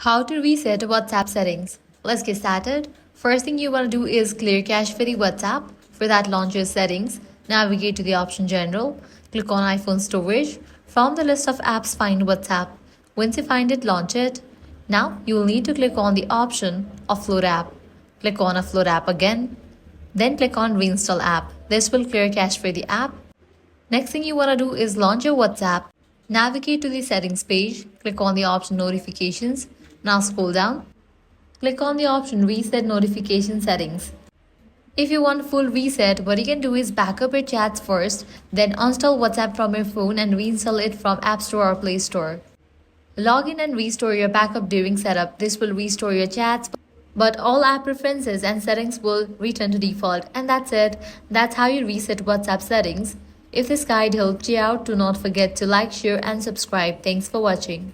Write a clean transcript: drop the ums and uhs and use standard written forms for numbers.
How to reset WhatsApp settings. Let's get started. First thing you want to do is clear cache for the WhatsApp. For that, launch your settings. Navigate to the option General. Click on iPhone Storage. From the list of apps, find WhatsApp. Once you find it, launch it. Now, you will need to click on the option Offload app. Click on Offload app again. Then click on Reinstall app. This will clear cache for the app. Next thing you want to do is launch your WhatsApp. Navigate to the settings page. Click on the option Notifications. Now scroll down. Click on the option Reset Notification Settings. If you want full reset, what you can do is backup your chats first, then uninstall WhatsApp from your phone and reinstall it from App Store or Play Store. Log in and restore your backup during setup. This will restore your chats, but all app preferences and settings will return to default. And that's it. That's how you reset WhatsApp settings. If this guide helped you out, do not forget to like, share and subscribe. Thanks for watching.